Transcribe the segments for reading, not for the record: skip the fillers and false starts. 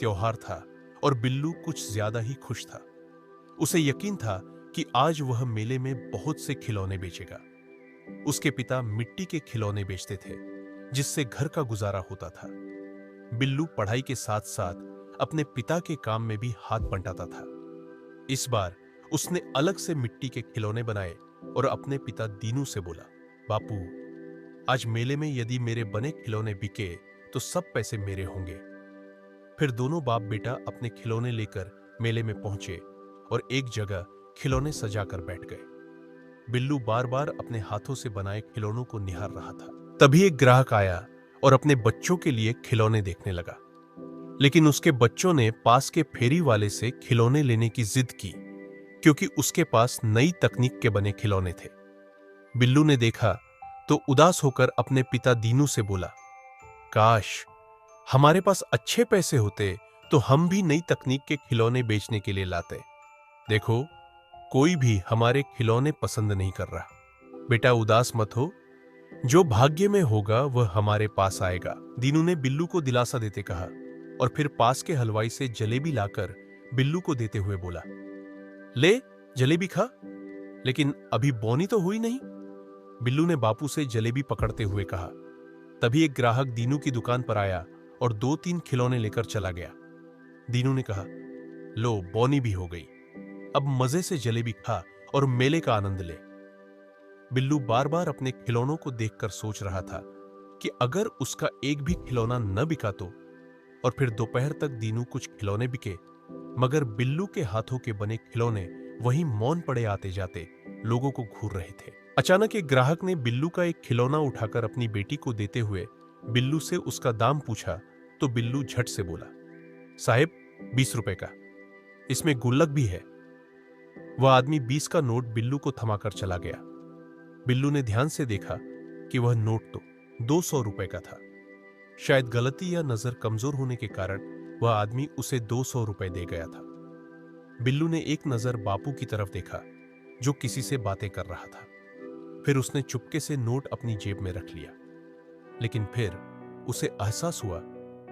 त्योहार था और बिल्लू कुछ ज्यादा ही खुश था। उसे यकीन था कि आज वह मेले में बहुत से खिलौने बेचेगा। उसके पिता मिट्टी के खिलौने बेचते थे, जिससे घर का गुजारा होता था। बिल्लू पढ़ाई के साथ साथ अपने पिता के काम में भी हाथ बंटाता था। इस बार उसने अलग से मिट्टी के खिलौने बनाए और अपने पिता दीनू से बोला, बापू, आज मेले में यदि मेरे बने खिलौने बिके तो सब पैसे मेरे होंगे। फिर दोनों बाप बेटा अपने खिलौने लेकर मेले में पहुंचे और एक जगह खिलौने सजाकर बैठ गए। बिल्लू बार बार अपने हाथों से बनाए खिलौनों को निहार रहा था। तभी एक ग्राहक आया और अपने बच्चों के लिए खिलौने देखने लगा। लेकिन उसके बच्चों ने पास के फेरी वाले से खिलौने लेने की जिद की, क्योंकि उसके पास नई तकनीक के बने खिलौने थे। बिल्लू ने देखा तो उदास होकर अपने पिता दीनू से बोला, काश हमारे पास अच्छे पैसे होते तो हम भी नई तकनीक के खिलौने बेचने के लिए लाते। देखो, कोई भी हमारे खिलौने पसंद नहीं कर रहा। बेटा उदास मत हो, जो भाग्य में होगा वह हमारे पास आएगा। दीनू ने बिल्लू को दिलासा देते कहा और फिर पास के हलवाई से जलेबी लाकर बिल्लू को देते हुए बोला, ले जलेबी खा, लेकिन अभी बोनी तो हुई नहीं। बिल्लू ने बापू से जलेबी पकड़ते हुए कहा। तभी एक ग्राहक दीनू की दुकान पर आया और 2-3 खिलौने लेकर चला गया। दीनू ने कहा, लो बोनी भी हो गई, अब मजे से जलेबी खा और मेले का आनंद ले। बिल्लू बार बार अपने खिलौनों को देखकर सोच रहा था कि अगर उसका एक भी खिलौना न बिका तो। और फिर दोपहर तक दीनू कुछ खिलौने बिके, मगर बिल्लू के हाथों के बने खिलौने वहीं मौन पड़े आते जाते लोगों को घूर रहे थे। अचानक एक ग्राहक ने बिल्लू का एक खिलौना उठाकर अपनी बेटी को देते हुए बिल्लू से उसका दाम पूछा तो बिल्लू झट से बोला, साहेब 20 रुपए का, इसमें गुल्लक भी है। वह आदमी 20 का नोट बिल्लू को थमाकर चला गया। बिल्लू ने ध्यान से देखा कि वह नोट तो 200 रुपए का था। शायद गलती या नजर कमजोर होने के कारण वह आदमी उसे 200 रुपए दे गया था। बिल्लू ने एक नजर बापू की तरफ देखा, जो किसी से बातें कर रहा था। फिर उसने चुपके से नोट अपनी जेब में रख लिया। लेकिन फिर उसे एहसास हुआ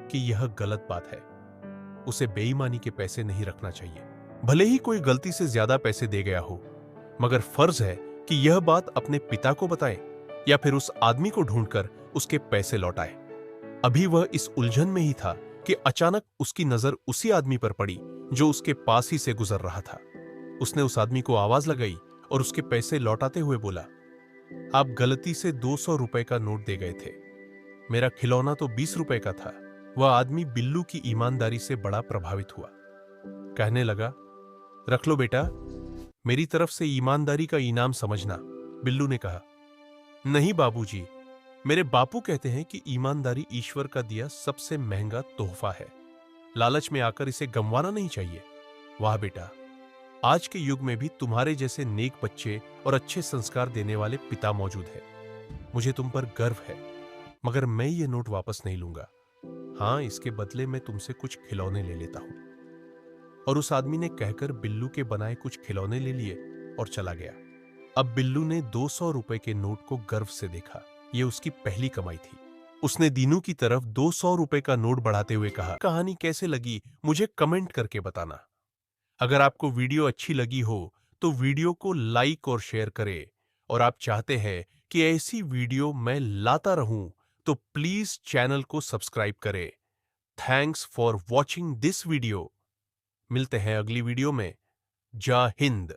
कि यह गलत बात है। उसे बेईमानी के पैसे नहीं रखना चाहिए। भले ही कोई गलती से ज्यादा पैसे दे गया हो, मगर फर्ज है कि यह बात अपने पिता को बताए या फिर उस आदमी को ढूंढकर उसके पैसे लौटाए। अभी वह इस उलझन में ही था कि अचानक उसकी नजर उसी आदमी पर पड़ी जो उसके पास ही से गुजर रहा था। उसने उस आदमी को आवाज लगाई और उसके पैसे लौटाते हुए बोला, आप गलती से 200 रुपए का नोट दे गए थे, मेरा खिलौना तो 20 रुपए का था। वह आदमी बिल्लू की ईमानदारी से बड़ा प्रभावित हुआ। कहने लगा, रख लो बेटा, मेरी तरफ से ईमानदारी का इनाम समझना। बिल्लू ने कहा, नहीं बाबूजी, मेरे बापू कहते हैं कि ईमानदारी ईश्वर का दिया सबसे महंगा तोहफा है। लालच में आकर इसे गंवाना नहीं चाहिए। वाह बेटा, आज के युग में भी तुम्हारे जैसे नेक बच्चे और अच्छे संस्कार देने वाले पिता मौजूद है। मुझे तुम पर गर्व है, मगर मैं ये नोट वापस नहीं लूंगा। हाँ, इसके बदले मैं तुमसे कुछ खिलौने ले लेता हूं। और उस आदमी ने कहकर बिल्लू के बनाए कुछ खिलौने ले लिए और चला गया। अब बिल्लू ने 200 रुपए के नोट को गर्व से देखा। यह उसकी पहली कमाई थी। उसने दीनू की तरफ 200 रुपए का नोट बढ़ाते हुए कहा, कहानी कैसे लगी मुझे कमेंट करके बताना। अगर आपको वीडियो अच्छी लगी हो तो वीडियो को लाइक और शेयर करें, और आप चाहते हैं कि ऐसी वीडियो मैं लाता रहूं तो प्लीज चैनल को सब्सक्राइब करें। Thanks for watching this video. मिलते हैं अगली वीडियो में। जय हिंद।